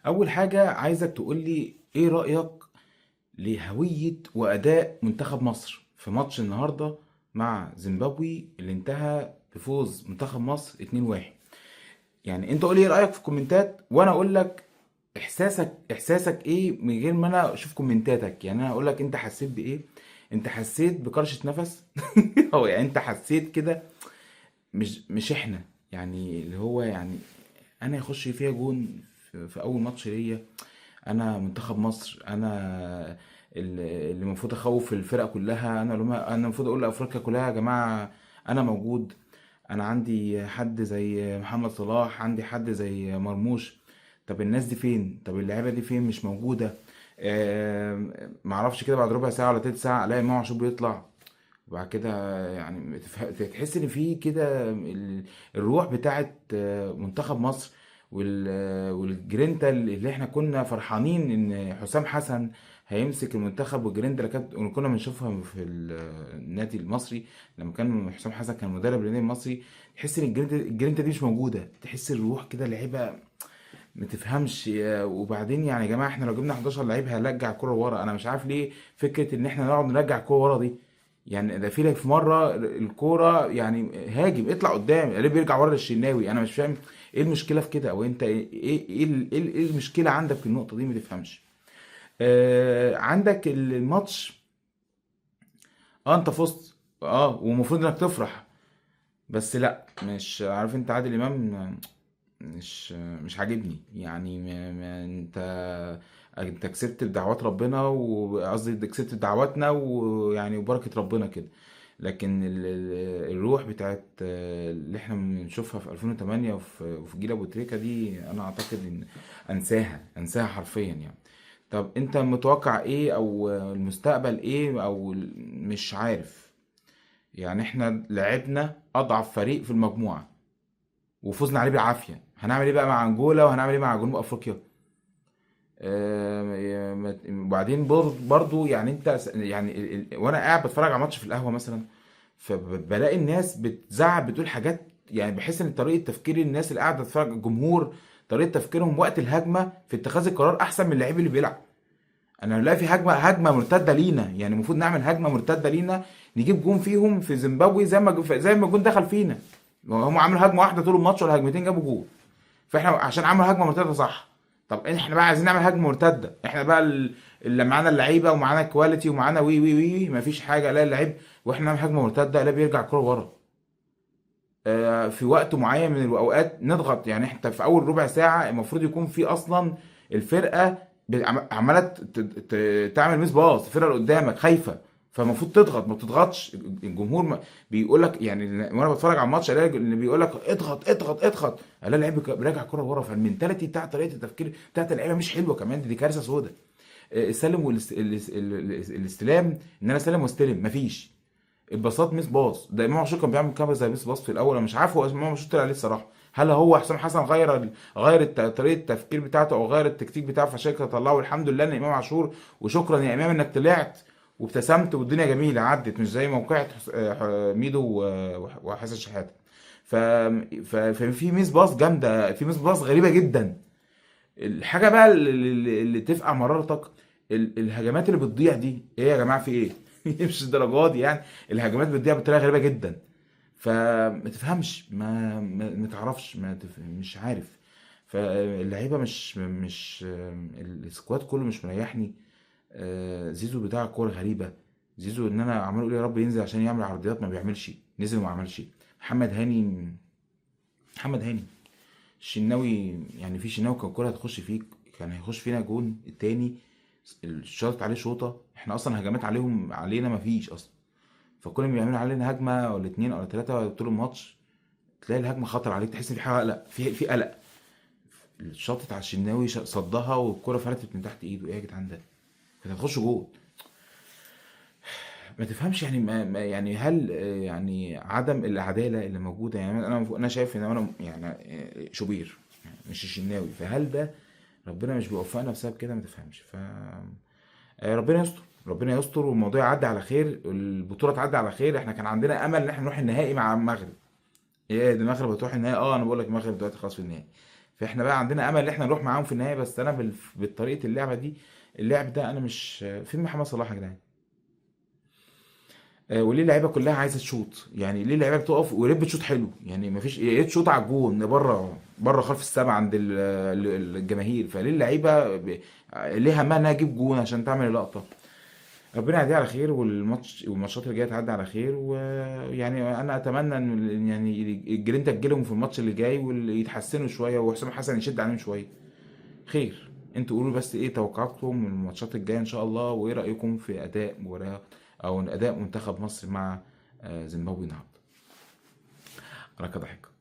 اول حاجه عايزك تقول لي ايه رايك لهويه واداء منتخب مصر في ماتش النهارده مع زيمبابوي اللي انتهى بفوز منتخب مصر 2-1. يعني انت قول لي ايه رايك في الكومنتات وانا اقول لك احساسك ايه من غير ما انا اشوف كومنتاتك. يعني انا اقول لك انت حسيت بايه. انت حسيت بكرشه نفس او يعني انت حسيت كده؟ مش احنا، يعني اللي هو يعني انا يخش فيها جون في اول ماتش ليا. انا منتخب مصر، انا اللي المفروض اخوف الفرقه كلها، انا المفروض اقول لافريقيا كلها يا جماعه انا موجود. انا عندي حد زي محمد صلاح، عندي حد زي مرموش. طب الناس دي فين؟ طب اللعيبه دي فين؟ مش موجوده. معرفش كده بعد ربع ساعه ولا تلت ساعه الاقي امام عاشور بيطلع. وبعد كده يعني تحس ان في كده الروح بتاعت منتخب مصر والجرينتا اللي احنا كنا فرحانين ان حسام حسن هيمسك المنتخب، والجرينتا اللي كنا بنشوفها في النادي المصري لما كان حسام حسن كان مدرب للنادي المصري. تحس ان الجرينتا دي مش موجوده، تحس الروح كده لعيبه ما تفهمش. وبعدين يعني يا جماعه احنا لو جبنا 11 لعيب هنرجع الكوره ورا. انا مش عارف ليه فكره ان احنا نقعد نرجع الكوره ورا دي. يعني ده في مره الكوره يعني هاجم اطلع قدام ليه بيرجع ورا للشناوي؟ انا مش فاهم ايه المشكله في كده، او انت إيه المشكله عندك في النقطه دي؟ ما تفهمش. عندك الماتش. انت فزت، ومفروض انك تفرح. بس لا، مش عارف، انت عادل امام مش عاجبني. يعني انت كسبت بدعوات ربنا، وقصدي انت كسبت بدعواتنا، ويعني وبركة ربنا كده. لكن الروح بتاعت اللي احنا بنشوفها في 2008 وفي جيل ابو تريكة دي، انا اعتقد ان انساها حرفيا يعني. طب انت متوقع ايه، او المستقبل ايه، او مش عارف. يعني احنا لعبنا اضعف فريق في المجموعة وفوزنا عليه بالعافيه. هنعمل ايه بقى مع انجولا، وهنعمل ايه مع جنوب افريقيا؟ وبعدين برضو يعني انت يعني وانا قاعد بتفرج على ماتش في القهوه مثلا، فبلاقي الناس بتزعق بتقول حاجات. يعني بحس ان طريقه تفكير الناس اللي قاعده تتفرج، الجمهور، طريقه تفكيرهم وقت الهجمه في اتخاذ القرار احسن من اللعيب اللي بيلعب. انا لا، في هجمه مرتده لينا، يعني المفروض نعمل هجمه مرتده لينا نجيب جون فيهم في زيمبابوي زي ما الجون دخل فينا. هم عملوا هجمه واحده طول الماتش ولا هجمتين جابوا جون؟ فاحنا عشان عملوا هجمه مرتده صح. طب احنا بقى عايزين نعمل هجمه مرتده، احنا بقى اللي معانا اللعيبه ومعانا كواليتي ومعانا وي وي وي مفيش حاجه، لا اللعيب واحنا نعمل هجمه مرتده لا بيرجع الكوره ورا. في وقت معين من الاوقات نضغط. يعني احنا في اول ربع ساعه المفروض يكون في اصلا الفرقه عماله تعمل ميس باص، الفرقه اللي قدامك خايفه، فالمفروض تضغط. ما بتضغطش، الجمهور بيقول لك يعني وانا بتفرج على الماتش الاقي اللي بيقول لك اضغط اضغط اضغط، الاقي اللعيب بيراجع الكوره ورا. فالمنتاليتي بتاعت طريقه التفكير بتاعت اللعيبه مش حلوه كمان، دي كارثه سوداء. السلم والاستلام، ان انا اسلم واستلم مفيش. الباصات ميس باص، ده امام عاشور كان بيعمل كام زي ميس باص في الاول. انا مش عارف هو امام عاشور طلع ليه الصراحه. هل هو حسام حسن غير طريقه التفكير بتاعته او غير التكتيك بتاعه فعشان كده طلعه؟ الحمد لله ان امام عاشور، وشكرا يا امام انك طلعت وابتسمت والدنيا جميله عدت، مش زي موقعة ميدو وحسن شحاته. ف... ففي ميس باص جامده، في ميس باص غريبه جدا. الحاجه بقى اللي تفقع مرارتك، الهجمات اللي بتضيع دي ايه يا جماعه؟ في ايه؟ مش الدرجات دي يعني. الهجمات بتضيع بطريقه غريبه جدا. فما تفهمش، ما تعرفش، مش عارف. فاللعيبه مش السكواد كله مش مريحني. زيزو بتاع كوره غريبه. زيزو ان انا عمال اقول يا رب ينزل عشان يعمل عرضيات، ما بيعملش. نزل وما عملش. محمد هاني محمد هاني الشناوي، يعني في شناوي كان الكوره هتخش فيك، كان هيخش فينا جون التاني. الشاط عليه شوطه، احنا اصلا هجمات علينا ما فيش اصلا. فكل ما بيعملوا علينا هجمه ولا اتنين ولا تلاته طول الماتش تلاقي الهجمه خطر عليك، تحس ان في حاجه قلق، في قلق. الشاط على الشناوي صدها والكره فلتت من تحت ايده. ايه يا جدعان ده؟ كانت هتخش جول. ما تفهمش يعني يعني هل يعني عدم العداله اللي موجوده. يعني انا شايف ان انا يعني شوبير مش الشناوي، فهل ده ربنا مش بيوفقنا بسبب كده؟ ما تفهمش. ربنا يستر، ربنا يستر، والموضوع يعدي على خير، البطوله تعدي على خير. احنا كان عندنا امل ان احنا نروح النهائي مع المغرب. ايه ده؟ المغرب هتروح النهائي؟ انا بقول لك المغرب دلوقتي خلاص في النهائي. فاحنا بقى عندنا امل ان احنا نروح معاهم في النهايه. بس انا بالطريقه اللعبه دي، اللعب ده انا مش فين محمد صلاح يا جدعان؟ وليه اللعيبه كلها عايزه تشوط؟ يعني ليه اللعيبه بتقف وريت بتشوط حلو؟ يعني مفيش، يا ريت تشوط على الجون بره بره خلف السبع عند الجماهير. فليه اللعيبه ليه همها انها تجيب جون عشان تعمل اللقطه؟ ربنا يعديها على خير، والماتشات اللي جايه تعدي على خير. ويعني انا اتمنى ان يعني الجرينتا تجيلهم في الماتش اللي جاي واللي يتحسنوا شويه، وحسام حسن يشد عليهم شويه. خير. انتوا قولوا بس ايه توقعاتكم من الماتشات الجايه ان شاء الله، وايه رايكم في اداء مباراه او اداء منتخب مصر مع زيمبابوي النهارده؟ على كده ضحك.